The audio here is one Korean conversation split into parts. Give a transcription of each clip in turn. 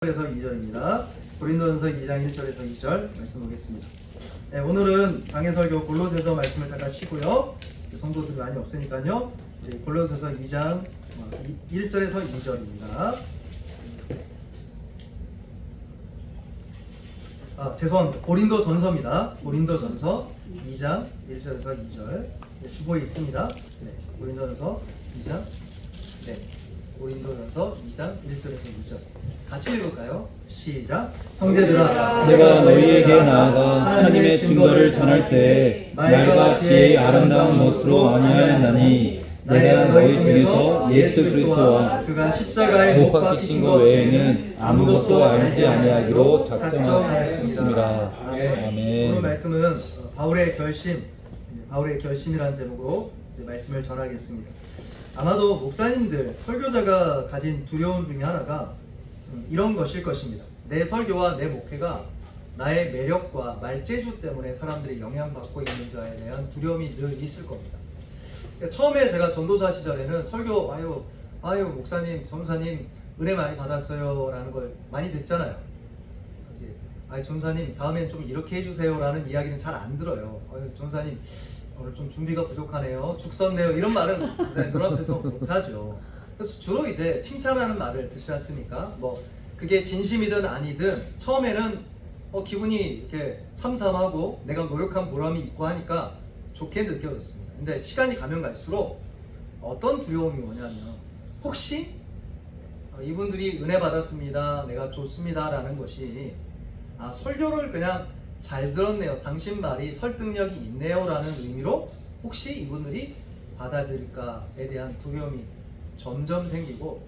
1절에서 2절입니다. 고린도전서 2장 1절에서 2절 말씀 보겠습니다. 네, 오늘은 강해설교 골로새서 말씀을 잠깐 쉬고요. 성도들이 많이 없으니까요. 골로새서 2장 1절에서 2절입니다. 죄송합니다. 고린도전서입니다. 고린도전서 2장 1절에서 2절 주보에 있습니다. 네, 고린도전서 2장 고린도전서 2장 1절에서 2절 같이 읽을까요? 시작. 형제들아, 내가 너희에게 나아가 하나님의 증거를 전할 때 말과 지혜의 아름다운 것으로 아니하였나니 내가 너희 중에서 예수 그리스도와 그가 십자가에 못 박히신 것 외에는 아무것도 알지 아니하기로 작정하였습니다. 아멘. 오늘 말씀은 바울의 결심이라는 제목으로 말씀을 전하겠습니다. 아마도 목사님들, 설교자가 가진 두려움 중에 하나가 이런 것일 것입니다. 내 설교와 내 목회가 나의 매력과 말재주 때문에 사람들이 영향받고 있는 자에 대한 두려움이 늘 있을 겁니다. 처음에 제가 전도사 시절에는 설교 아유 목사님, 전사님 은혜 많이 받았어요 라는 걸 많이 듣잖아요. 전사님 다음엔 좀 이렇게 해주세요 라는 이야기는 잘 안 들어요. 전사님 오늘 좀 준비가 부족하네요, 죽 썼네요, 이런 말은 눈앞에서 못하죠. 그래서 주로 이제 칭찬하는 말을 듣지 않습니까? 뭐 그게 진심이든 아니든 처음에는 기분이 이렇게 삼삼하고 내가 노력한 보람이 있고 하니까 좋게 느껴졌습니다. 근데 시간이 가면 갈수록 어떤 두려움이 오냐면 혹시 이분들이 은혜 받았습니다, 내가 좋습니다 라는 것이 설교를 그냥 잘 들었네요, 당신 말이 설득력이 있네요 라는 의미로 혹시 이분들이 받아들일까에 대한 두려움이 점점 생기고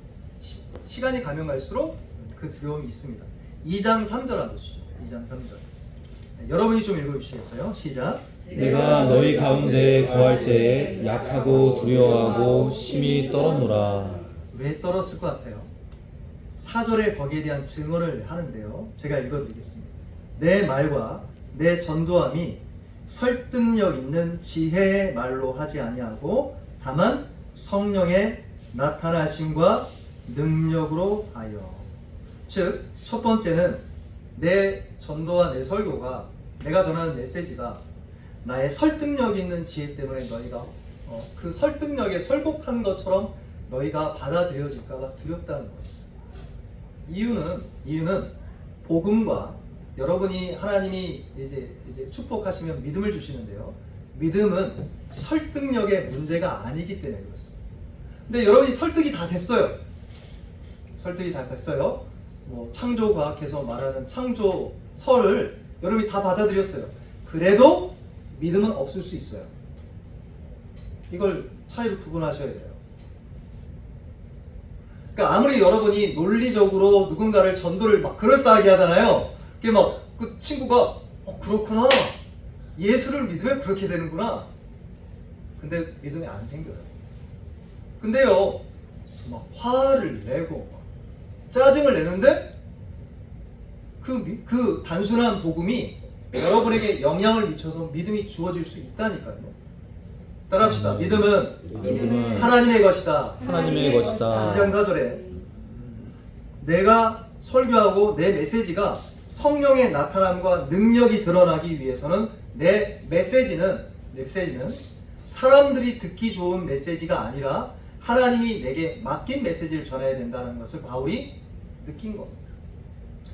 시간이 가면 갈수록 그 두려움이 있습니다. 2장 3절 한번 보시죠. 2장 3절 여러분이 좀 읽어주시겠어요? 시작. 내가 너희 가운데 거할 때에 약하고 두려워하고 심히 떨었노라. 왜 떨었을 것 같아요? 4절에 거기에 대한 증언을 하는데요, 제가 읽어드리겠습니다. 내 말과 내 전도함이 설득력 있는 지혜의 말로 하지 아니하고 다만 성령의 나타나심과 능력으로 하여. 즉, 첫 번째는 내 전도와 내 설교가, 내가 전하는 메시지가 나의 설득력 있는 지혜 때문에 너희가 그 설득력에 설복한 것처럼 너희가 받아들여질까가 두렵다는 거예요. 이유는 복음과 여러분이 하나님이 이제 축복하시면 믿음을 주시는데요, 믿음은 설득력의 문제가 아니기 때문에 그렇습니다. 근데 여러분이 설득이 다 됐어요. 뭐 창조과학에서 말하는 창조설을 여러분이 다 받아들였어요. 그래도 믿음은 없을 수 있어요. 이걸 차이를 구분하셔야 돼요. 그러니까 아무리 여러분이 논리적으로 누군가를 전도를 막 그럴싸하게 하잖아요. 그게 막 그 친구가 그렇구나, 예수를 믿으면 그렇게 되는구나. 근데 믿음이 안 생겨요. 근데요, 막 화를 내고 막 짜증을 내는데 그 단순한 복음이 여러분에게 영향을 미쳐서 믿음이 주어질 수 있다니까요. 따라합시다. 믿음은 하나님의 것이다. 2장 4절에 내가 설교하고 내 메시지가 성령의 나타남과 능력이 드러나기 위해서는 내 메시지는 사람들이 듣기 좋은 메시지가 아니라 하나님이 내게 맡긴 메시지를 전해야 된다는 것을 바울이 느낀 겁니다.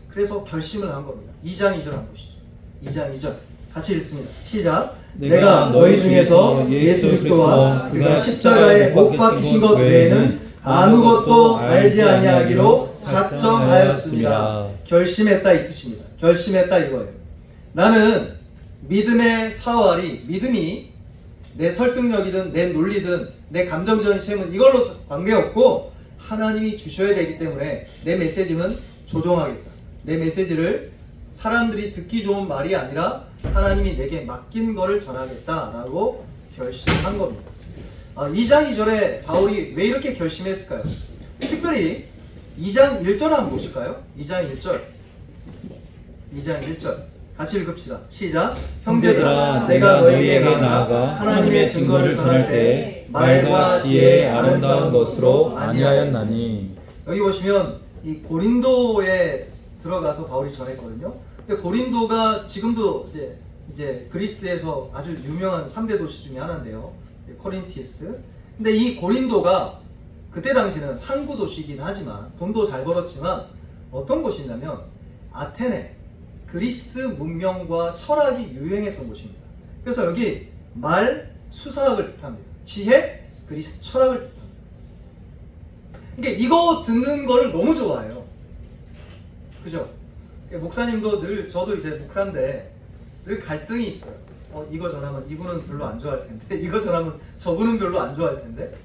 그래서 결심을 한 겁니다. 2장 2절 한번 보시죠. 2장 2절 같이 읽습니다. 시작. 내가 너희 중에서 예수 그리스도와 그가 십자가에 못 박히신 것 외에는 아무것도 알지 아니하기로 작정하였습니다. 결심했다 이 뜻입니다. 결심했다 이거예요. 나는 믿음의 사활이, 믿음이 내 설득력이든 내 논리든 내 감정적인 체험은 이걸로 관계없고 하나님이 주셔야 되기 때문에 내 메시지는 조정하겠다. 내 메시지를 사람들이 듣기 좋은 말이 아니라 하나님이 내게 맡긴 거를 전하겠다라고 결심한 겁니다. 2장 2절에 바울이 왜 이렇게 결심했을까요? 특별히 2장 1절 한번 보실까요? 2장 1절 같이 읽읍시다. 시작. 형제들아, 내가 너희에게 나아가 하나님의 증거를 전할 때 말과 지혜의 아름다운 것으로 아니하였나니. 여기 보시면 이 고린도에 들어가서 바울이 전했거든요. 근데 고린도가 지금도 이제 그리스에서 아주 유명한 3대 도시 중에 하나인데요. 코린티스. 근데 이 고린도가 그때 당시는 항구 도시이긴 하지만 돈도 잘 벌었지만 어떤 곳이냐면 아테네, 그리스 문명과 철학이 유행했던 곳입니다. 그래서 여기 말, 수사학을 뜻합니다. 지혜, 그리스 철학을 뜻합니다. 그러니까 이거 듣는 걸 너무 좋아해요. 그죠? 목사님도 늘, 저도 이제 목사인데 늘 갈등이 있어요. 이거 전하면 이분은 별로 안 좋아할 텐데, 이거 전하면 저분은 별로 안 좋아할 텐데.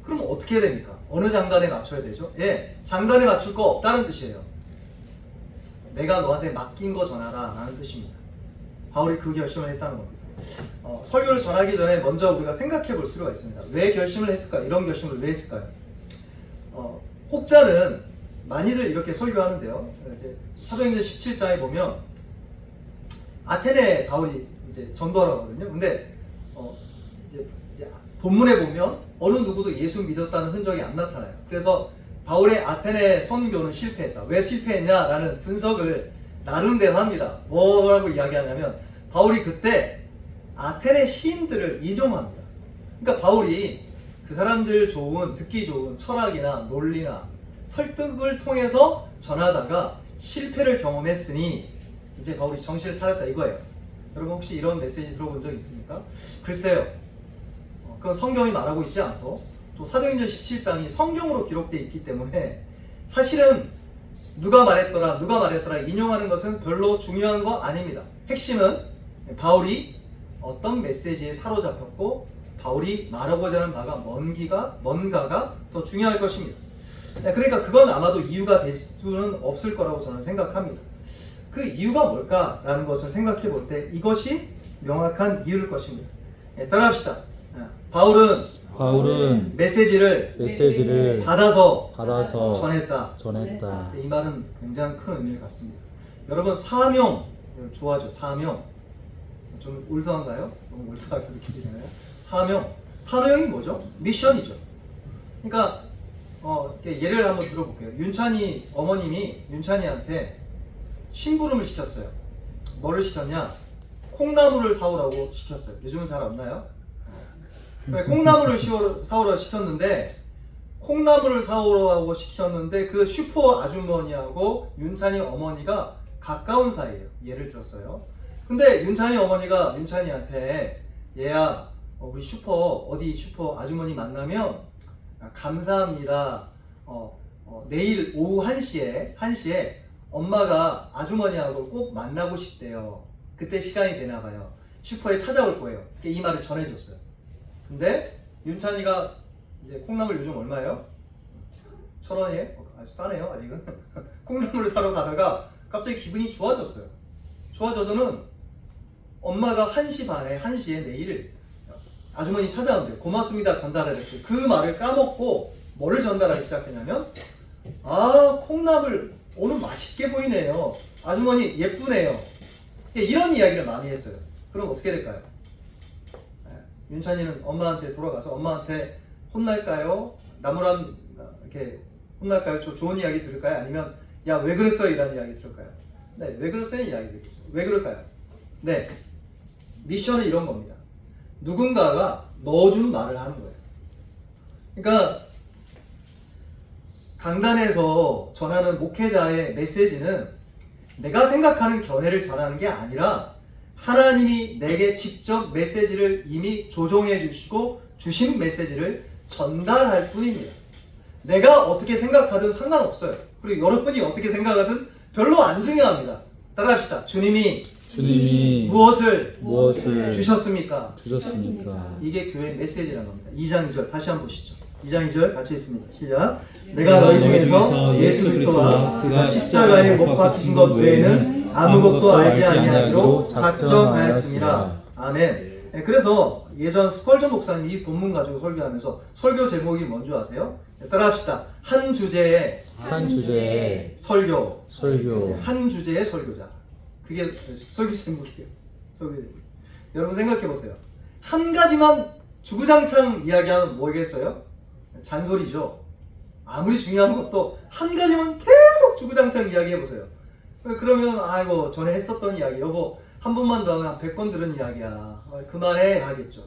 그럼 어떻게 해야 됩니까? 어느 장단에 맞춰야 되죠? 예, 장단에 맞출 거 없다는 뜻이에요. 내가 너한테 맡긴 거 전하라 라는 뜻입니다. 바울이 그 결심을 했다는 겁니다. 설교를 전하기 전에 먼저 우리가 생각해 볼 필요가 있습니다. 왜 결심을 했을까? 이런 결심을 왜 했을까요? 혹자는 많이들 이렇게 설교하는데요. 이제 사도행전 17장에 보면 아테네 바울이 이제 전도하러 가거든요. 근데 이제 본문에 보면 어느 누구도 예수 믿었다는 흔적이 안 나타나요. 그래서 바울의 아테네 선교는 실패했다. 왜 실패했냐라는 분석을 나름대로 합니다. 뭐라고 이야기하냐면 바울이 그때 아테네 시인들을 인용합니다. 그러니까 바울이 그 사람들 듣기 좋은 철학이나 논리나 설득을 통해서 전하다가 실패를 경험했으니 이제 바울이 정신을 차렸다 이거예요. 여러분 혹시 이런 메시지 들어본 적 있습니까? 글쎄요. 그건 성경이 말하고 있지 않고 또 사도행전 17장이 성경으로 기록되어 있기 때문에 사실은 누가 말했더라 인용하는 것은 별로 중요한 거 아닙니다. 핵심은 바울이 어떤 메시지에 사로잡혔고 바울이 말하고자 하는 바가 뭔가가 더 중요할 것입니다. 그러니까 그건 아마도 이유가 될 수는 없을 거라고 저는 생각합니다. 그 이유가 뭘까라는 것을 생각해 볼 때 이것이 명확한 이유일 것입니다. 따라합시다. 바울은 메시지를 받아서 전했다. 이 말은 굉장히 큰 의미를 갖습니다. 여러분 사명 좋아하죠? 사명 좀 올드한가요? 너무 올드하게 느껴지나요? 사명이 뭐죠? 미션이죠. 그러니까 예를 한번 들어볼게요. 윤찬이 어머님이 윤찬이한테 심부름을 시켰어요. 뭐를 시켰냐? 콩나물을 사오라고 시켰어요. 요즘은 잘 없나요? 콩나물을 사오라고 시켰는데 그 슈퍼 아주머니하고 윤찬이 어머니가 가까운 사이예요. 예를 들었어요. 근데 윤찬이 어머니가 윤찬이한테 얘야 우리 어디 슈퍼 아주머니 만나면 감사합니다. 내일 오후 1시에 엄마가 아주머니하고 꼭 만나고 싶대요. 그때 시간이 되나봐요. 슈퍼에 찾아올 거예요. 이 말을 전해줬어요. 근데 윤찬이가 이제 콩나물 요즘 얼마예요? 1,000원이에요? 아주 싸네요 아직은. 콩나물을 사러 가다가 갑자기 기분이 좋아졌어요. 좋아져서는 엄마가 1시에 내일 아주머니 찾아온대요. 고맙습니다 전달하랬어요. 그 말을 까먹고 뭐를 전달하기 시작했냐면 콩나물 오늘 맛있게 보이네요. 아주머니 예쁘네요. 이런 이야기를 많이 했어요. 그럼 어떻게 될까요? 윤찬이는 엄마한테 돌아가서 엄마한테 혼날까요? 나무란 이렇게 혼날까요? 좋은 이야기 들을까요? 아니면 야 왜 그랬어요? 이런 이야기 들을까요? 네, 왜 그랬어요? 이야기 들겠죠. 왜 그럴까요? 네, 미션은 이런 겁니다. 누군가가 넣어준 말을 하는 거예요. 그러니까 강단에서 전하는 목회자의 메시지는 내가 생각하는 견해를 전하는 게 아니라 하나님이 내게 직접 메시지를 이미 조종해 주시고 주신 메시지를 전달할 뿐입니다. 내가 어떻게 생각하든 상관없어요. 그리고 여러분이 어떻게 생각하든 별로 안 중요합니다. 따라합시다. 주님이 무엇을 주셨습니까? 이게 교회의 메시지라는 겁니다. 2장 2절 다시 한번 보시죠. 2장 2절 같이 있습니다. 시작. 내가 너희 중에서 예수 그리스도와 그가 십자가에 못 박힌 것 외에는 아무것도 알지 아니하기로 작정하였습니다. 아멘. 그래서 예전 스펄전 목사님이 이 본문 가지고 설교하면서 설교 제목이 뭔지 아세요? 따라합시다. 한 주제의 설교. 한 주제의 설교자. 그게 설교 제목이에요. 여러분 생각해 보세요. 한 가지만 주구장창 이야기하면 뭐겠어요? 잔소리죠. 아무리 중요한 것도 한 가지만 계속 주구장창 이야기해 보세요. 그러면 아이고 전에 했었던 이야기, 여보 한 번만 더 하면 100번 들은 이야기야, 그만해 하겠죠.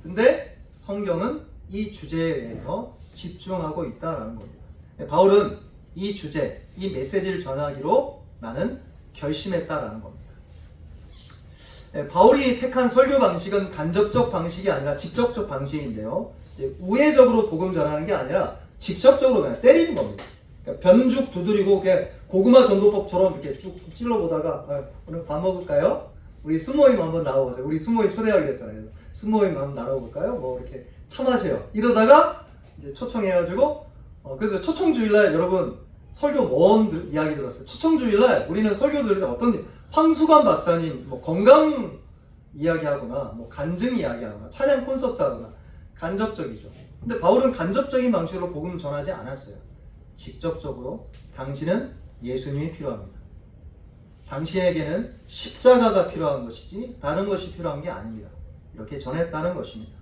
근데 성경은 이 주제에 대해서 집중하고 있다는 겁니다. 바울은 이 주제, 이 메시지를 전하기로 나는 결심했다라는 겁니다. 바울이 택한 설교 방식은 간접적 방식이 아니라 직접적 방식인데요, 우회적으로 복음 전하는 게 아니라 직접적으로 그냥 때리는 겁니다. 그러니까 변죽 두드리고 그냥 고구마 전도법처럼 이렇게 쭉 찔러보다가 오늘 밥 먹을까요? 우리 수모임 한번 나와보세요. 우리 수모임 초대하기로 했잖아요. 수모임 한번 나와볼까요? 뭐 이렇게 차 마셔요. 이러다가 이제 초청해가지고 그래서 초청주일날 여러분 설교 뭔 이야기 들었어요? 초청주일날 우리는 설교 들을 때 어떤 황수관 박사님 뭐 건강 이야기하거나 뭐 간증 이야기하거나 찬양 콘서트 하거나 간접적이죠. 근데 바울은 간접적인 방식으로 복음을 전하지 않았어요. 직접적으로 당신은 예수님이 필요합니다. 당신에게는 십자가가 필요한 것이지 다른 것이 필요한 게 아닙니다. 이렇게 전했다는 것입니다.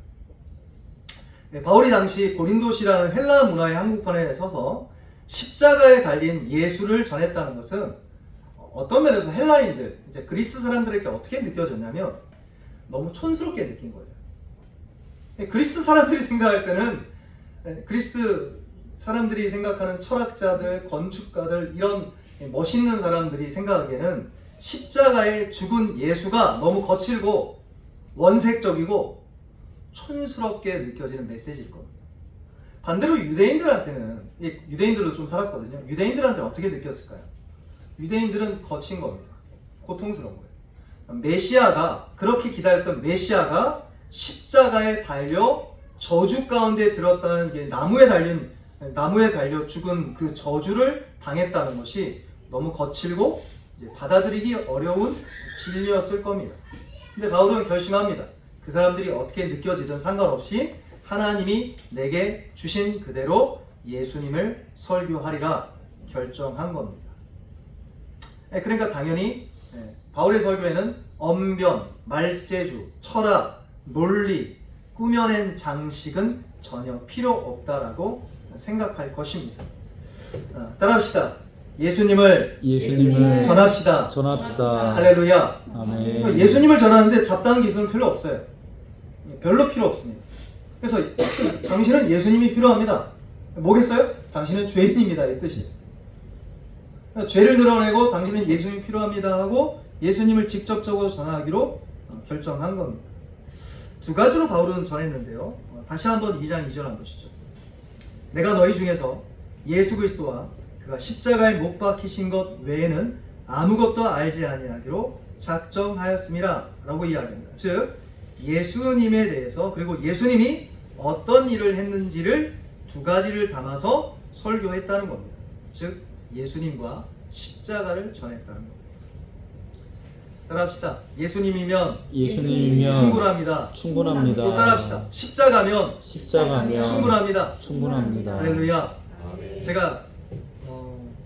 바울이 당시 고린도시라는 헬라 문화의 한국판에 서서 십자가에 달린 예수를 전했다는 것은 어떤 면에서 헬라인들, 이제 그리스 사람들에게 어떻게 느껴졌냐면 너무 촌스럽게 느낀 거예요. 그리스 사람들이 생각할 때는 그리스 사람들이 생각하는 철학자들, 건축가들, 이런 멋있는 사람들이 생각하기에는 십자가에 죽은 예수가 너무 거칠고 원색적이고 촌스럽게 느껴지는 메시지일 겁니다. 반대로 유대인들한테는, 유대인들도 좀 살았거든요. 유대인들한테는 어떻게 느꼈을까요? 유대인들은 거친 겁니다. 고통스러운 거예요. 메시아가, 그렇게 기다렸던 메시아가 십자가에 달려 저주 가운데 들었다는 게 나무에 달려 죽은 그 저주를 당했다는 것이 너무 거칠고 이제 받아들이기 어려운 진리였을 겁니다. 근데 바울은 결심합니다. 그 사람들이 어떻게 느껴지든 상관없이 하나님이 내게 주신 그대로 예수님을 설교하리라 결정한 겁니다. 그러니까 당연히 바울의 설교에는 언변, 말재주, 철학, 논리, 꾸며낸 장식은 전혀 필요 없다라고 생각할 것입니다. 따라합시다. 예수님을 전합시다. 할렐루야. 아멘. 예수님을 전하는데 잡다한 기술은 별로 없어요. 별로 필요 없습니다. 그래서 당신은 예수님이 필요합니다. 뭐겠어요? 당신은 죄인입니다. 이 뜻이에요. 죄를 드러내고 당신은 예수님이 필요합니다 하고 예수님을 직접적으로 전하기로 결정한 겁니다. 두 가지로 바울은 전했는데요. 다시 한번 2장 2절 한번 보시죠. 내가 너희 중에서 예수 그리스도와 그가 십자가에 못 박히신 것 외에는 아무것도 알지 아니하기로 작정하였음이라 라고 이야기합니다. 즉 예수님에 대해서, 그리고 예수님이 어떤 일을 했는지를 두 가지를 담아서 설교했다는 겁니다. 즉 예수님과 십자가를 전했다는 겁니다. 따라합시다. 예수님이면 충분합니다. 또 따라합시다. 십자가면 충분합니다. 할렐루야. 제가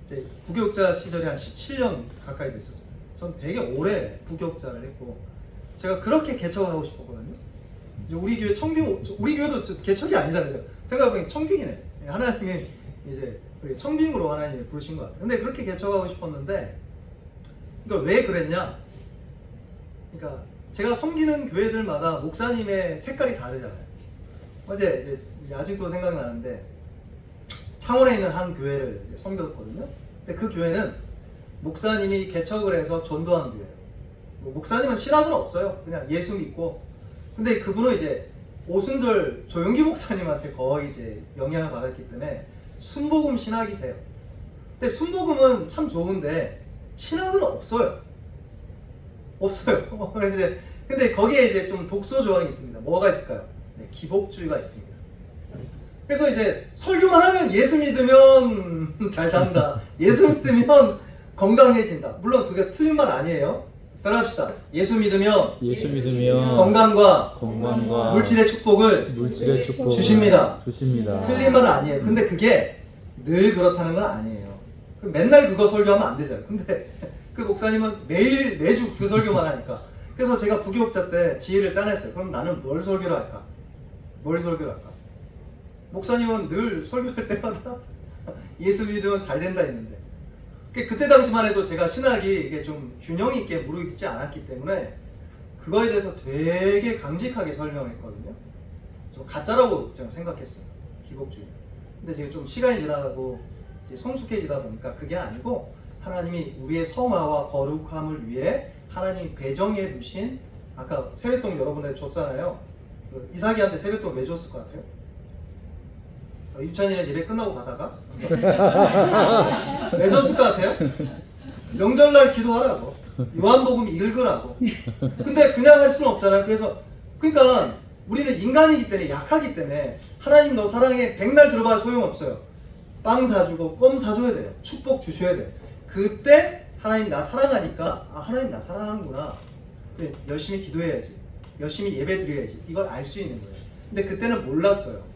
이제 부교육자 시절에 한 17년 가까이 됐었죠. 전 되게 오래 부교육자를 했고 제가 그렇게 개척하고 싶었거든요. 이제 우리 교회 우리 교회도 개척이 아니잖아요. 생각해보니 청빙이네. 하나님이 이제 청빙으로 하나님이 부르신 것 같아요. 근데 그렇게 개척하고 싶었는데, 그러니까 왜 그랬냐? 그러니까 제가 섬기는 교회들마다 목사님의 색깔이 다르잖아요. 어제 이제 아직도 생각나는데 창원에 있는 한 교회를 이제 섬겼거든요. 근데 그 교회는 목사님이 개척을 해서 전도한 교회예요. 목사님은 신학은 없어요. 그냥 예수 믿고. 근데 그분은 이제 오순절 조용기 목사님한테 거의 이제 영향을 받았기 때문에 순복음 신학이세요. 근데 순복음은 참 좋은데 신학은 없어요. 근데 거기에 이제 좀 독소 조항이 있습니다. 뭐가 있을까요? 네, 기복주의가 있습니다. 그래서 이제 설교만 하면 예수 믿으면 잘 산다. 예수 믿으면 건강해진다. 물론 그게 틀린 말 아니에요. 따라합시다. 예수 믿으면 건강과 물질의 축복을 주십니다. 틀린 말은 아니에요. 근데 그게 늘 그렇다는 건 아니에요. 맨날 그거 설교하면 안 되잖아요. 근데 그 목사님은 매주 그 설교만 하니까. 그래서 제가 부교육자 때 지혜를 짜냈어요. 그럼 나는 뭘 설교를 할까? 목사님은 늘 설교할 때마다 예수 믿으면 잘 된다 했는데 그때 당시만 해도 제가 신학이 이게 좀 균형 있게 무르익지 않았기 때문에 그거에 대해서 되게 강직하게 설명했거든요. 좀 가짜라고 제가 생각했어요. 기복주의. 근데 제가 좀 시간이 지나가고 이제 성숙해지다 보니까 그게 아니고 하나님이 우리의 성화와 거룩함을 위해 하나님이 배정해 두신 아까 세뱃돈 여러분들 줬잖아요. 그 이삭이한테 세뱃돈 왜 줬을 것 같아요? 유찬이네 예배 끝나고 가다가 왜 줬을 것 같아요? 명절날 기도하라고 요한복음 읽으라고. 근데 그냥 할 수는 없잖아요. 그래서 그러니까 우리는 인간이기 때문에 약하기 때문에 하나님 너 사랑해 백날 들어봐 소용없어요. 빵 사주고 껌 사줘야 돼요. 축복 주셔야 돼요. 그때 하나님 나 사랑하니까 아 하나님 나 사랑하는구나. 그래, 열심히 기도해야지. 열심히 예배 드려야지. 이걸 알 수 있는 거예요. 근데 그때는 몰랐어요.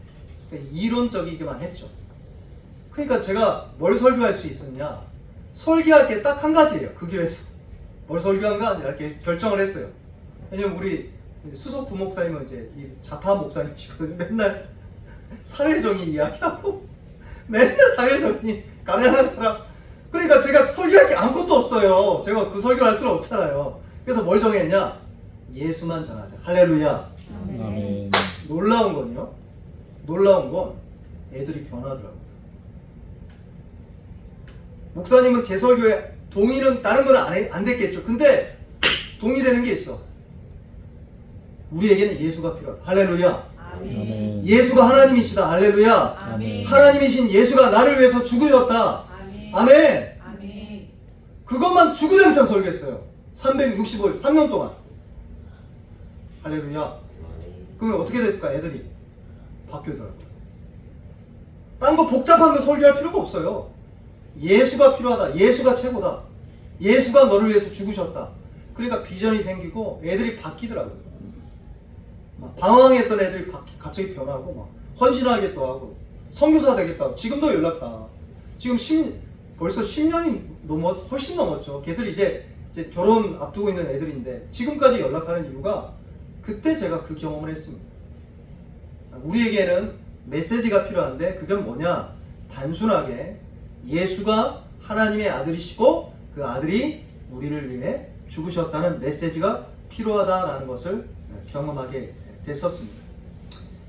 그러니까 이론적이기만 했죠. 그러니까 제가 뭘 설교할 수 있었냐? 설교할 게 딱 한 가지예요. 그 교회에서 뭘 설교한가 이렇게 결정을 했어요. 왜냐면 우리 수석 부목사님은 이제 이 좌파 목사님이시거든요. 맨날 사회정의 이야기하고 맨날 사회정의 가난한 사람. 그러니까 제가 설교할 게 아무것도 없어요. 제가 그 설교를 할 수는 없잖아요. 그래서 뭘 정했냐? 예수만 전하자. 할렐루야. 아멘. 놀라운 건요. 놀라운 건 애들이 변하더라고요. 목사님은 제 설교에 동의는 다른 건 안 됐겠죠. 근데 동의되는 게 있어. 우리에게는 예수가 필요하다. 할렐루야. 아멘. 예수가 하나님이시다. 할렐루야. 아멘. 하나님이신 예수가 나를 위해서 죽으셨다. 아멘. 아멘. 아멘. 그것만 주구장창 설교했어요. 365일, 3년 동안. 할렐루야. 그러면 어떻게 됐을까? 애들이 바뀌더라고요. 딴 거 복잡한 거 설교할 필요가 없어요. 예수가 필요하다. 예수가 최고다. 예수가 너를 위해서 죽으셨다. 그러니까 비전이 생기고 애들이 바뀌더라고요. 막 방황했던 애들이 갑자기 변하고 막 헌신하게 또 하고 선교사 되겠다고. 지금도 연락 다. 지금 벌써 10년이 훨씬 넘었죠. 걔들이 이제 결혼 앞두고 있는 애들인데 지금까지 연락하는 이유가 그때 제가 그 경험을 했습니다. 우리에게는 메시지가 필요한데 그게 뭐냐? 단순하게 예수가 하나님의 아들이시고 그 아들이 우리를 위해 죽으셨다는 메시지가 필요하다라는 것을 경험하게 됐었습니다.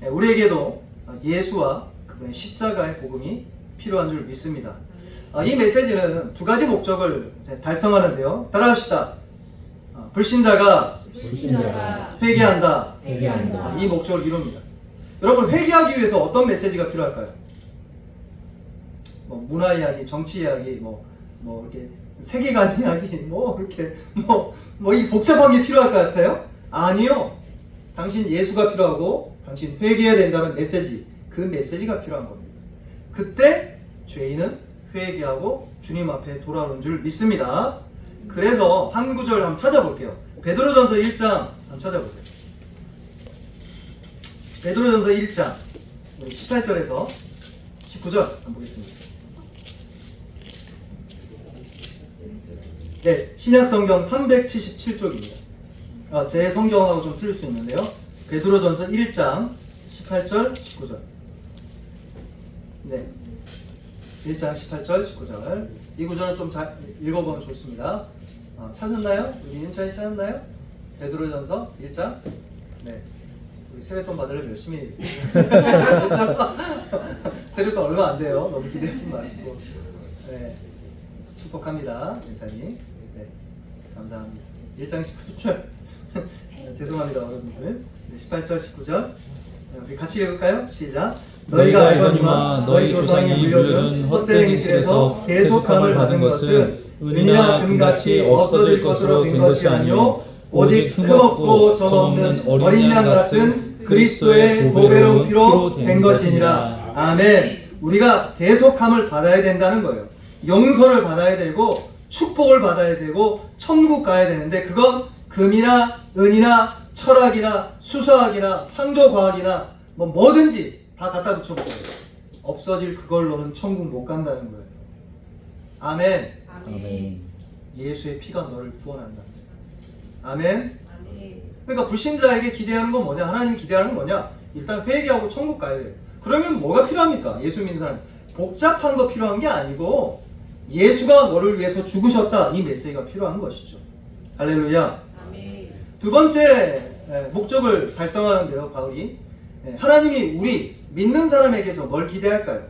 우리에게도 예수와 그분의 십자가의 복음이 필요한 줄 믿습니다. 이 메시지는 두 가지 목적을 달성하는데요. 따라합시다. 불신자가 회개한다. 이 목적을 이룹니다. 여러분 회개하기 위해서 어떤 메시지가 필요할까요? 뭐 문화 이야기, 정치 이야기, 뭐 이렇게 세계관 이야기, 이렇게 이 복잡한 게 필요할 것 같아요? 아니요. 당신 예수가 필요하고 당신 회개해야 된다는 메시지, 그 메시지가 필요한 겁니다. 그때 죄인은 회개하고 주님 앞에 돌아오는 줄 믿습니다. 그래서 한 구절 한번 찾아볼게요. 베드로전서 1장 한번 찾아보세요. 베드로전서 1장 18절에서 19절 한번 보겠습니다. 네, 신약성경 377쪽입니다. 제 성경하고 좀 틀릴 수 있는데요. 베드로전서 1장 18절 19절. 네, 1장 18절 19절. 이 구절은 좀 잘 읽어보면 좋습니다. 찾았나요? 우리 임찬이 찾았나요? 베드로전서 1장. 네, 우리 세뱃돈 받으려면 열심히 그렇죠? 세뱃돈 얼마 안 돼요. 너무 기대하지 마시고. 네, 축복합니다. 임찬이. 네, 감사합니다. 1장 18절. 죄송합니다, 여러분들. 18절 19절. 우리 같이 읽을까요? 시작. 너희가 알거니와 너희 조상이 물려준 헛된 이슬에서 계속함을 받은 것은 은이나 금같이 없어질 것으로 된 것이 아니요 오직 흠없고 점없는 어린 양 같은 그리스도의 보배로운 피로 된 것이니라. 아멘. 우리가 계속함을 받아야 된다는 거예요. 용서를 받아야 되고 축복을 받아야 되고 천국 가야 되는데 그건 금이나 은이나 철학이나 수사학이나 창조과학이나 뭐든지 다 갖다 붙여보세요. 없어질 그걸로는 천국 못 간다는 거예요. 아멘. 아멘. 예수의 피가 너를 구원한다. 아멘. 그러니까 불신자에게 기대하는 건 뭐냐? 하나님이 기대하는 건 뭐냐? 일단 회개하고 천국 가야 돼요. 그러면 뭐가 필요합니까? 예수 믿는 사람 복잡한 거 필요한 게 아니고 예수가 너를 위해서 죽으셨다, 이 메시지가 필요한 것이죠. 할렐루야. 두 번째 목적을 달성하는데요, 바울이 하나님이 우리 믿는 사람에게서 뭘 기대할까요?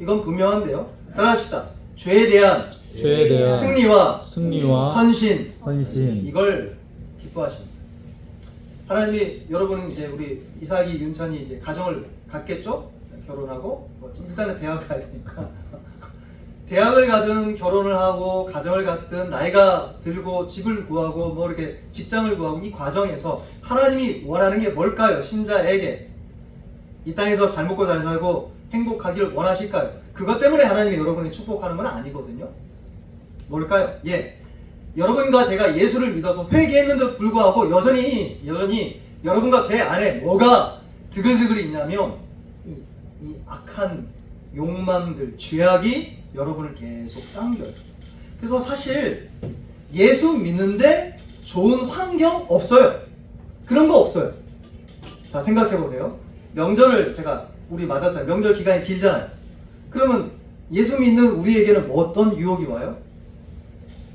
이건 분명한데요. 따라합시다. 죄에 대한 승리와 헌신, 이걸 기뻐하십니다. 하나님이, 여러분은 이제 우리 이삭이, 윤찬이 이제 가정을 갖겠죠? 결혼하고 일단은 대학을 가야 되니까 대학을 가든 결혼을 하고 가정을 갖든 나이가 들고 집을 구하고 뭐 이렇게 직장을 구하고 이 과정에서 하나님이 원하는 게 뭘까요? 신자에게 이 땅에서 잘 먹고 잘 살고 행복하기를 원하실까요? 그것 때문에 하나님이 여러분이 축복하는 건 아니거든요. 뭘까요? 여러분과 제가 예수를 믿어서 회개했는데도 불구하고 여전히 여러분과 제 안에 뭐가 드글드글 있냐면 이 악한 욕망들, 죄악이 여러분을 계속 당겨요. 그래서 사실 예수 믿는데 좋은 환경 없어요. 그런 거 없어요. 자, 생각해 보세요. 명절을 우리 맞았잖아요. 명절 기간이 길잖아요. 그러면 예수 믿는 우리에게는 뭐 어떤 유혹이 와요?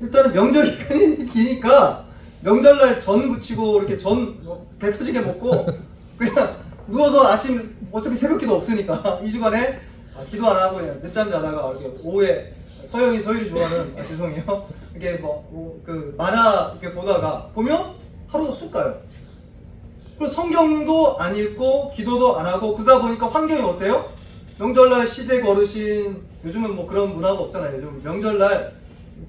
일단은 명절 기간이 기니까 명절날 전 부치고 이렇게 배 터지게 먹고 그냥 누워서 아침 어차피 새벽기도 없으니까 2주간에 기도 안 하고 그냥 늦잠 자다가 이렇게 오후에 서율이 좋아하는 죄송해요. 이게 그 만화 이렇게 보다가 보면 하루가 쑥 가요. 그리고 성경도 안 읽고 기도도 안 하고 그러다 보니까 환경이 어때요? 명절날 시댁 어르신, 요즘은 뭐 그런 문화가 없잖아요. 요즘 명절날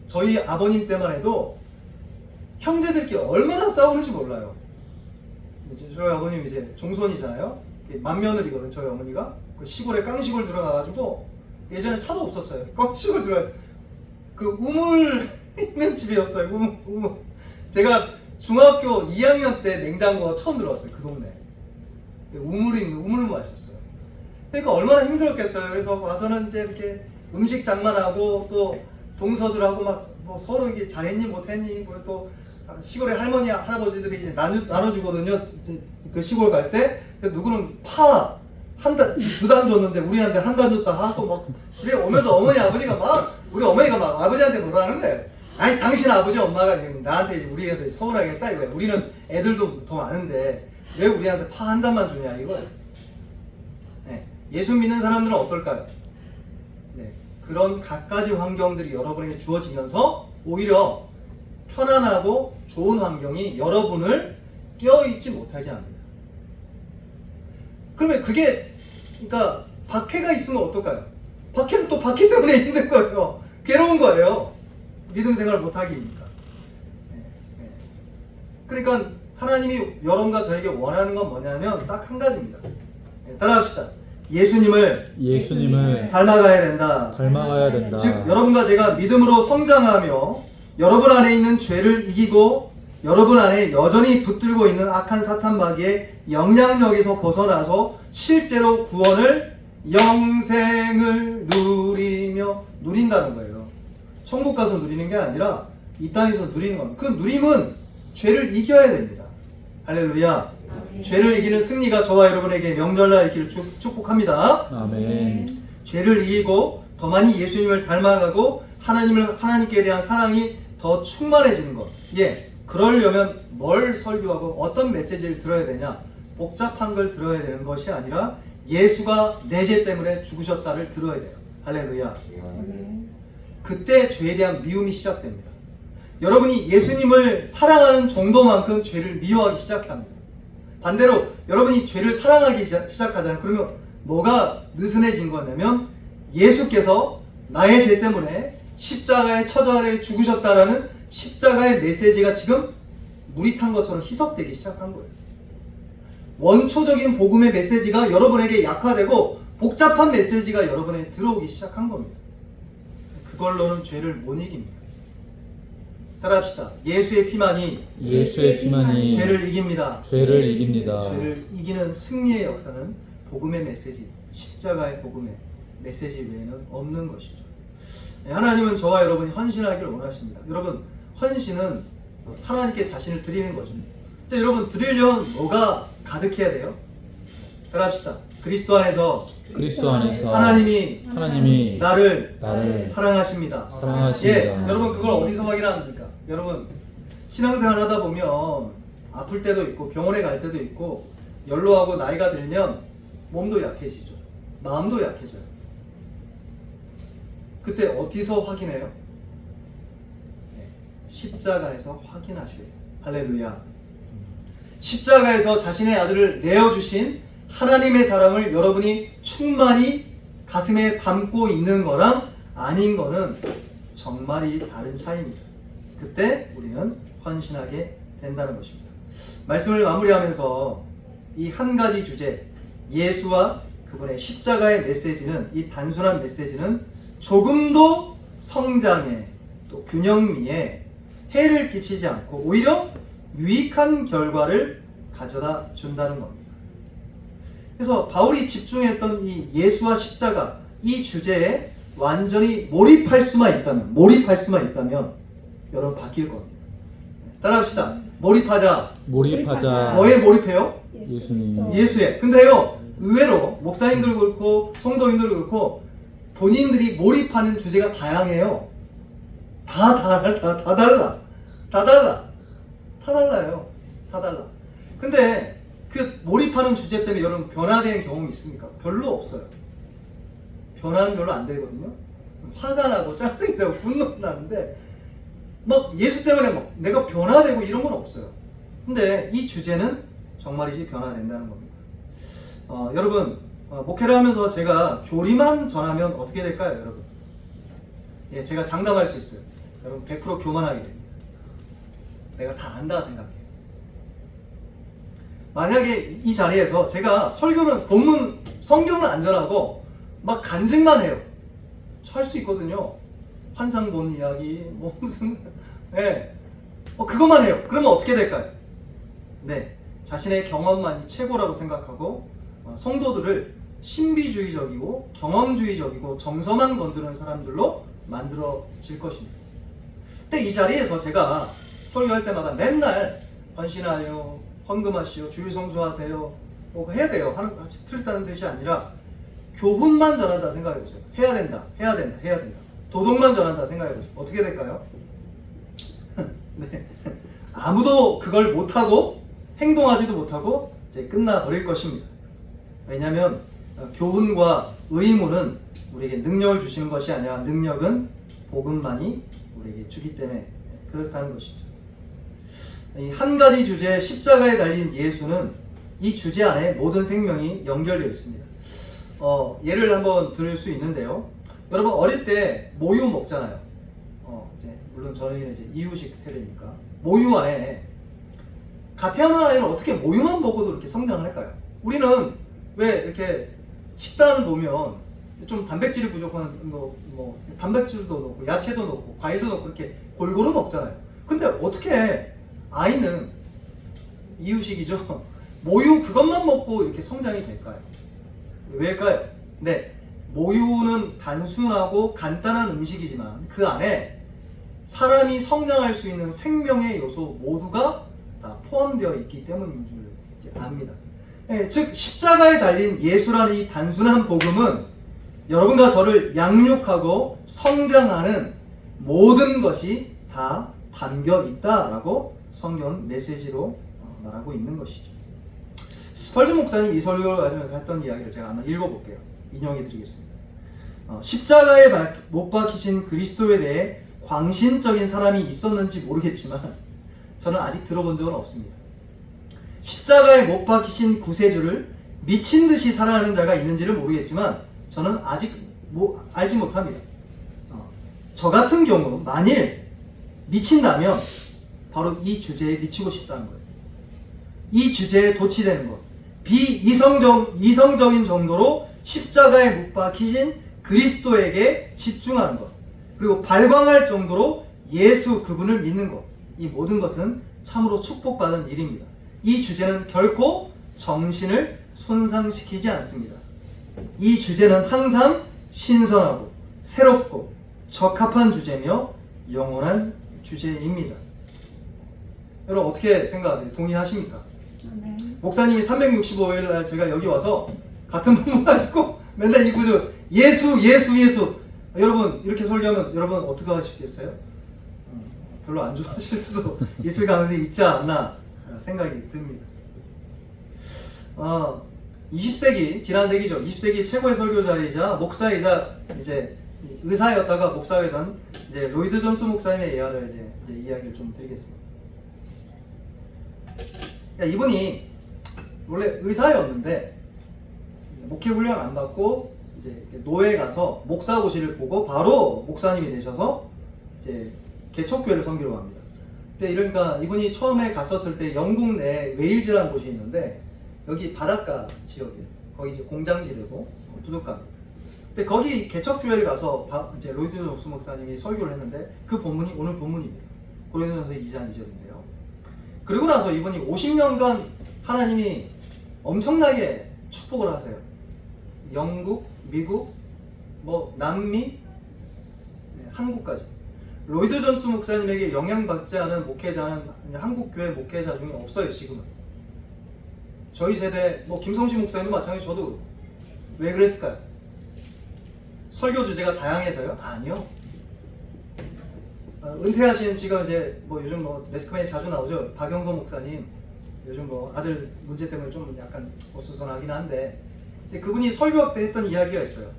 저희 아버님 때만 해도 형제들끼리 얼마나 싸우는지 몰라요. 저희 아버님 이제 종손이잖아요. 맏며느리거든, 저희 어머니가. 그 시골에 깡시골 들어가가지고 예전에 차도 없었어요. 깡시골 들어가 그 우물 있는 집이었어요. 우물. 제가 중학교 2학년 때 냉장고가 처음 들어왔어요. 그 동네. 우물이 있는 우물 마셨어요. 그러니까 얼마나 힘들었겠어요. 그래서 와서는 이제 이렇게 음식 장만하고 또 동서들하고 막 뭐 서로 이게 잘했니 못했니, 그리고 또 시골에 할머니 할아버지들이 이제 나눠주거든요. 그 시골 갈 때 누구는 파 한 단, 2단 줬는데 우리한테 한 단 줬다 하고 막 집에 오면서 어머니 아버지가 막 우리 어머니가 막 아버지한테 뭐라 하는 거예요. 아니 당신 아버지 엄마가 나한테 이제 우리 애들 서운하겠다 이거야. 우리는 애들도 더 많은데 왜 우리한테 파 한 단만 주냐 이거예요. 예수 믿는 사람들은 어떨까요? 그런 갖가지 환경들이 여러분에게 주어지면서 오히려 편안하고 좋은 환경이 여러분을 깨어있지 못하게 합니다. 그러면 그러니까 박해가 있으면 어떨까요? 박해는 또 박해 때문에 힘든 거예요. 괴로운 거예요. 믿음 생활을 못하기니까. 그러니까 하나님이 여러분과 저에게 원하는 건 뭐냐면 딱 한 가지입니다. 따라합시다. 예수님을 닮아가야 된다. 즉 여러분과 제가 믿음으로 성장하며 여러분 안에 있는 죄를 이기고 여러분 안에 여전히 붙들고 있는 악한 사탄 마귀의 영향력에서 벗어나서 실제로 구원을, 영생을 누린다는 거예요. 천국 가서 누리는 게 아니라 이 땅에서 누리는 겁니다. 그 누림은 죄를 이겨야 됩니다. 할렐루야. 죄를 이기는 승리가 저와 여러분에게 명절날 있기를 축복합니다. 아멘. 죄를 이기고 더 많이 예수님을 닮아가고 하나님께 대한 사랑이 더 충만해지는 것. 그러려면 뭘 설교하고 어떤 메시지를 들어야 되냐? 복잡한 걸 들어야 되는 것이 아니라 예수가 내 죄 때문에 죽으셨다를 들어야 돼요. 할렐루야. 그때 죄에 대한 미움이 시작됩니다. 여러분이 예수님을 사랑하는 정도만큼 죄를 미워하기 시작합니다. 반대로 여러분이 죄를 사랑하기 시작하잖아요. 그러면 뭐가 느슨해진 거냐면 예수께서 나의 죄 때문에 십자가에 처자하여 죽으셨다라는 십자가의 메시지가 지금 물이 탄 것처럼 희석되기 시작한 거예요. 원초적인 복음의 메시지가 여러분에게 약화되고 복잡한 메시지가 여러분에게 들어오기 시작한 겁니다. 그걸로는 죄를 못 이깁니다. 따라합시다. 예수의 피만이 죄를 이깁니다. 죄를 이깁니다. 죄를 이기는 승리의 역사는 복음의 메시지, 십자가의 복음의 메시지 외에는 없는 것이죠. 하나님은 저와 여러분이 헌신하기를 원하십니다. 여러분, 헌신은 하나님께 자신을 드리는 거죠. 근데 여러분, 드리려면 뭐가 가득해야 돼요? 따라합시다. 그리스도 안에서 그리스도 안에서 하나님이 나를 나를 사랑하십니다. 사랑하십니다. 예, 여러분 그걸 어디서 확인합니까? 여러분 신앙생활 하다 보면 아플 때도 있고 병원에 갈 때도 있고 연로하고 나이가 들면 몸도 약해지죠. 마음도 약해져요. 그때 어디서 확인해요? 네, 십자가에서 확인하셔야 돼요. 할렐루야. 십자가에서 자신의 아들을 내어주신 하나님의 사랑을 여러분이 충만히 가슴에 담고 있는 거랑 아닌 거는 정말이 다른 차이입니다. 그때 우리는 헌신하게 된다는 것입니다. 말씀을 마무리하면서 이 한 가지 주제, 예수와 그분의 십자가의 메시지는, 이 단순한 메시지는 조금도 성장에 또 균형미에 해를 끼치지 않고 오히려 유익한 결과를 가져다 준다는 겁니다. 그래서 바울이 집중했던 이 예수와 십자가 이 주제에 완전히 몰입할 수만 있다면 여러분 바뀔 겁니다. 따라합시다. 몰입하자. 뭐에 몰입해요? 예수님. 예수에. 근데요, 의외로 목사님들 그렇고 성도님들 그렇고 본인들이 몰입하는 주제가 다양해요. 다 달라요. 근데 그 몰입하는 주제 때문에 여러분 변화된 경험이 있습니까? 별로 없어요. 변화는 별로 안 되거든요. 화가 나고 짜증이 나고 분노가 나는데 막 예수 때문에 막 내가 변화되고 이런 건 없어요. 근데 이 주제는 정말이지 변화된다는 겁니다. 여러분 목회를 하면서 제가 교리만 전하면 어떻게 될까요, 여러분? 예, 제가 장담할 수 있어요. 여러분 100% 교만하게 됩니다. 내가 다 안다 생각해요. 만약에 이 자리에서 제가 설교는 본문 성경은 안 전하고 막 간증만 해요. 할 수 있거든요. 환상 본 이야기 뭐 무슨 그것만 해요. 그러면 어떻게 될까요? 네, 자신의 경험만이 최고라고 생각하고 성도들을 신비주의적이고 경험주의적이고 정서만 건드는 사람들로 만들어질 것입니다. 근데 이 자리에서 제가 설교할 때마다 맨날 헌신하여 헌금하시오, 주일 성수하세요, 뭐 해야 돼요. 틀렸다는 뜻이 아니라 교훈만 전한다 생각해보세요. 해야 된다. 도덕만 전한다 생각해보세요. 어떻게 될까요? 네. 아무도 그걸 못하고 행동하지도 못하고 이제 끝나버릴 것입니다. 왜냐하면 교훈과 의무는 우리에게 능력을 주시는 것이 아니라 능력은 복음만이 우리에게 주기 때문에 그렇다는 것이죠. 이 한 가지 주제 십자가에 달린 예수는 이 주제 안에 모든 생명이 연결되어 있습니다. 예를 한번 들을 수 있는데요. 여러분 어릴 때 모유 먹잖아요. 이제 물론 저희는 이제 이유식 세대니까 모유 안에 갓 태어난 아이는 어떻게 모유만 먹어도 이렇게 성장을 할까요? 우리는 왜 이렇게 식단을 보면 좀 단백질이 부족한 뭐 단백질도 넣고 야채도 넣고 과일도 넣고 이렇게 골고루 먹잖아요. 근데 어떻게 아이는 이유식이죠. 모유 그것만 먹고 이렇게 성장이 될까요? 왜일까요? 네, 모유는 단순하고 간단한 음식이지만 그 안에 사람이 성장할 수 있는 생명의 요소 모두가 다 포함되어 있기 때문인 줄 이제 압니다. 네, 즉 십자가에 달린 예수라는 이 단순한 복음은 여러분과 저를 양육하고 성장하는 모든 것이 다 담겨 있다라고 성경 메시지로 말하고 있는 것이죠. 스펄전 목사님 이 설교를 가지면서 했던 이야기를 제가 한번 읽어볼게요. 인용해 드리겠습니다. 십자가에 못 박히신 그리스도에 대해 광신적인 사람이 있었는지 모르겠지만 저는 아직 들어본 적은 없습니다. 십자가에 못 박히신 구세주를 미친 듯이 사랑하는 자가 있는지를 모르겠지만 저는 아직 알지 못합니다. 저 같은 경우 만일 미친다면 바로 이 주제에 미치고 싶다는 거예요. 이 주제에 도취되는 것, 이성적인 정도로 십자가에 못 박히신 그리스도에게 집중하는 것, 그리고 발광할 정도로 예수 그분을 믿는 것, 이 모든 것은 참으로 축복받은 일입니다. 이 주제는 결코 정신을 손상시키지 않습니다. 이 주제는 항상 신선하고 새롭고 적합한 주제며 영원한 주제입니다. 여러분 어떻게 생각하세요? 동의하십니까? 목사님이 365일 날 제가 여기 와서 같은 본문 가지고 맨날 이 구절 예수 예수 예수 여러분 이렇게 설교하면 여러분 어떻게 하시겠어요? 별로 안 좋아하실 수도 있을 가능성이 있지 않나 생각이 듭니다. 20세기 지난 세기죠. 20세기 최고의 설교자이자 목사이자 이제 의사였다가 목사가 된 이제 로이드 존스 목사님의 예화를 이제 이야기를 좀 드리겠습니다. 그러니까 이분이 원래 의사였는데 목회 훈련 안 받고 이제 노예 가서 목사고시를 보고 바로 목사님이 되셔서 이제 개척교회를 섬기러 갑니다. 근데 이러니까 이분이 처음에 갔었을 때 영국 내 웨일즈라는 곳이 있는데 여기 바닷가 지역이에요. 거기 이제 공장지대고 부둣가입니다. 근데 거기 개척교회를 가서 이제 로이드 존스 목사님이 설교를 했는데 그 본문이 오늘 본문입니다. 고린도전서 2장 2절인데요. 그리고 나서 이분이 50년간 하나님이 엄청나게 축복을 하세요. 영국, 미국, 뭐 남미, 한국까지. 로이드 존스 목사님에게 영향받지 않은 목회자는 한국교회 목회자 중에 없어요. 지금은. 저희 세대 뭐 김성식 목사님도 마찬가지. 저도 왜 그랬을까요? 설교 주제가 다양해서요? 아니요. 은퇴하신 지금 이제 뭐 요즘 뭐 매스컴에 자주 나오죠. 박영서 목사님 요즘 뭐 아들 문제 때문에 좀 약간 어수선하긴 한데 근데 그분이 설교학 때 했던 이야기가 있어요.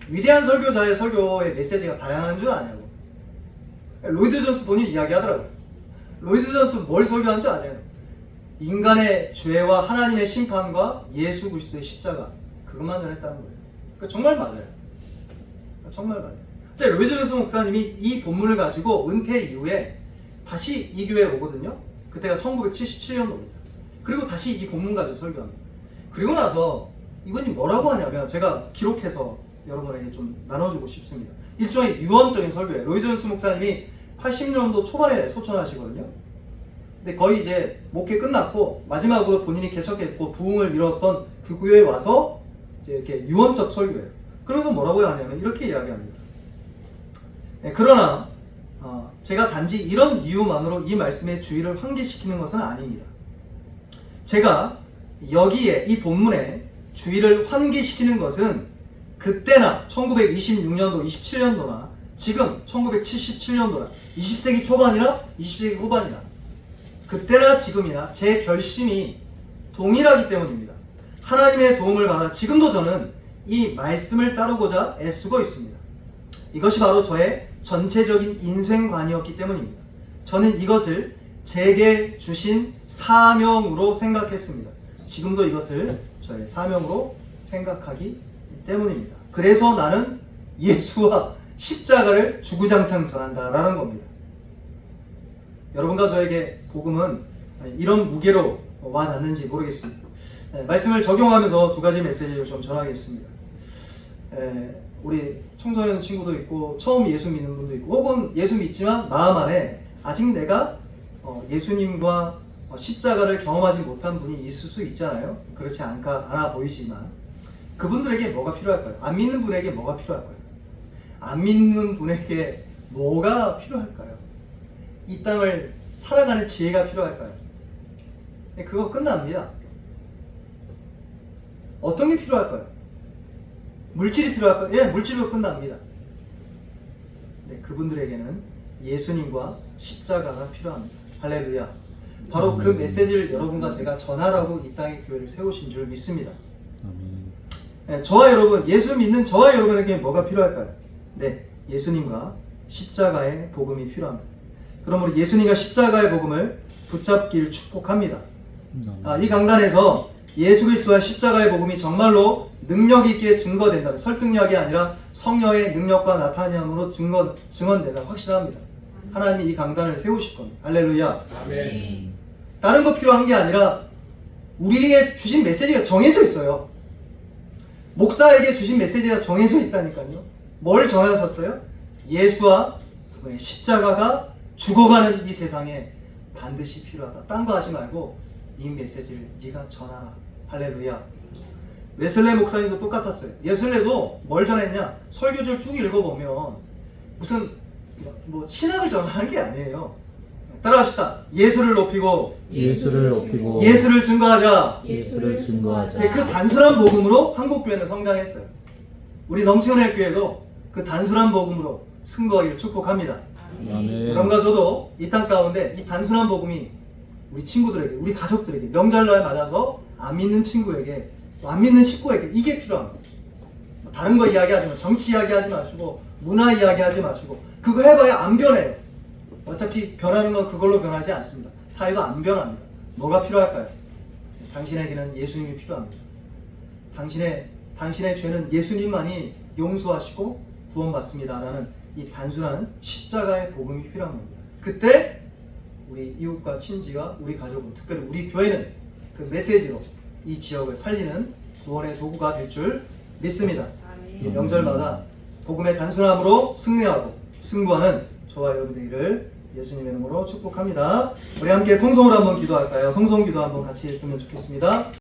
위대한 설교자의 설교의 메시지가 다양한 줄 아냐고. 로이드 존스 본인이 이야기하더라고요. 로이드 존스 뭘 설교한 줄 아세요? 인간의 죄와 하나님의 심판과 예수 그리스도의 십자가 그것만 전했다는 거예요. 그러니까 정말 맞아요. 정말 맞아요. 근데 로이드 존스 목사님이 이 본문을 가지고 은퇴 이후에 다시 이 교회에 오거든요. 그때가 1977년도입니다. 그리고 다시 이 본문 가지고 설교합니다. 그리고 나서 이분이 뭐라고 하냐면 제가 기록해서 여러분에게 좀 나눠주고 싶습니다. 일종의 유언적인 설교예요. 로이드 존스 목사님이 80년도 초반에 소천하시거든요. 근데 거의 이제 목회 끝났고 마지막으로 본인이 개척했고 부흥을 이뤘던 그 교회에 와서 이제 이렇게 유언적 설교예요. 그래서 뭐라고 하냐면 이렇게 이야기합니다. 그러나 제가 단지 이런 이유만으로 이 말씀의 주의를 환기시키는 것은 아닙니다. 제가 여기에 이 본문에 주의를 환기시키는 것은 그때나 1926년도, 27년도나 지금 1977년도나 20세기 초반이나 20세기 후반이나 그때나 지금이나 제 결심이 동일하기 때문입니다. 하나님의 도움을 받아 지금도 저는 이 말씀을 따르고자 애쓰고 있습니다. 이것이 바로 저의 전체적인 인생관이었기 때문입니다. 저는 이것을 제게 주신 사명으로 생각했습니다. 지금도 이것을 저의 사명으로 생각하기 때문입니다. 그래서 나는 예수와 십자가를 주구장창 전한다라는 겁니다. 여러분과 저에게 복음은 이런 무게로 와닿는지 모르겠습니다. 말씀을 적용하면서 두 가지 메시지를 좀 전하겠습니다. 우리 청소년 친구도 있고 처음 예수 믿는 분도 있고 혹은 예수 믿지만 마음 안에 아직 내가 예수님과 십자가를 경험하지 못한 분이 있을 수 있잖아요. 그렇지 않아 보이지만 그분들에게 뭐가 필요할까요? 안 믿는 분에게 뭐가 필요할까요? 안 믿는 분에게 뭐가 필요할까요? 이 땅을 살아가는 지혜가 필요할까요? 그거 끝납니다. 어떤 게 필요할까요? 물질이 필요할까요? 예, 물질로 끝납니다. 네, 그분들에게는 예수님과 십자가가 필요합니다. 할렐루야. 바로 그 메시지를 여러분과 제가 전하라고 이 땅에 교회를 세우신 줄 믿습니다. 네, 저와 여러분, 예수 믿는 저와 여러분에게 뭐가 필요할까요? 네, 예수님과 십자가의 복음이 필요합니다. 그러므로 예수님과 십자가의 복음을 붙잡길 축복합니다. 이 강단에서 예수 그리스도와 십자가의 복음이 정말로 능력 있게 증거된다. 설득력이 아니라 성령의 능력과 나타남으로 증언된다. 확실합니다. 하나님이 이 강단을 세우실 겁니다. 할렐루야. 아멘. 다른 거 필요한 게 아니라 우리에게 주신 메시지가 정해져 있어요. 목사에게 주신 메시지가 정해져 있다니까요. 뭘 정하셨어요? 예수와 그분의 십자가가 죽어가는 이 세상에 반드시 필요하다. 딴 거 하지 말고 이 메시지를 네가 전하라. 할렐루야. 웨슬레 목사님도 똑같았어요. 웨슬레도 뭘 전했냐? 설교지를 쭉 읽어보면 무슨 뭐 신학을 전하는 게 아니에요. 따라합시다. 예수를 높이고 예수를 높이고 예수를 증거하자. 예수를 증거하자. 그 단순한 복음으로 한국교회는 성장했어요. 우리 넘치는 교회도 그 단순한 복음으로 승거하기를 축복합니다. 아멘. 여러분과 저도 이 땅 가운데 이 단순한 복음이 우리 친구들에게, 우리 가족들에게, 명절날 맞아서 안 믿는 친구에게, 안 믿는 식구에게 이게 필요합니다. 다른 거 이야기하지 마시고, 정치 이야기하지 마시고, 문화 이야기하지 마시고, 그거 해봐야 안 변해요. 어차피 변하는 건 그걸로 변하지 않습니다. 사회도 안 변합니다. 뭐가 필요할까요? 당신에게는 예수님이 필요합니다. 당신의 죄는 예수님만이 용서하시고 구원받습니다라는 이 단순한 십자가의 복음이 필요한 겁니다. 그때 우리 이웃과 친지와 우리 가족은, 특별히 우리 교회는 그 메시지로 이 지역을 살리는 구원의 도구가 될 줄 믿습니다. 이 명절마다 복음의 단순함으로 승리하고 승부하는 저와 여러분들을 예수님의 이름으로 축복합니다. 우리 함께 통성으로 한번 기도할까요? 통성 기도 한번 같이 했으면 좋겠습니다.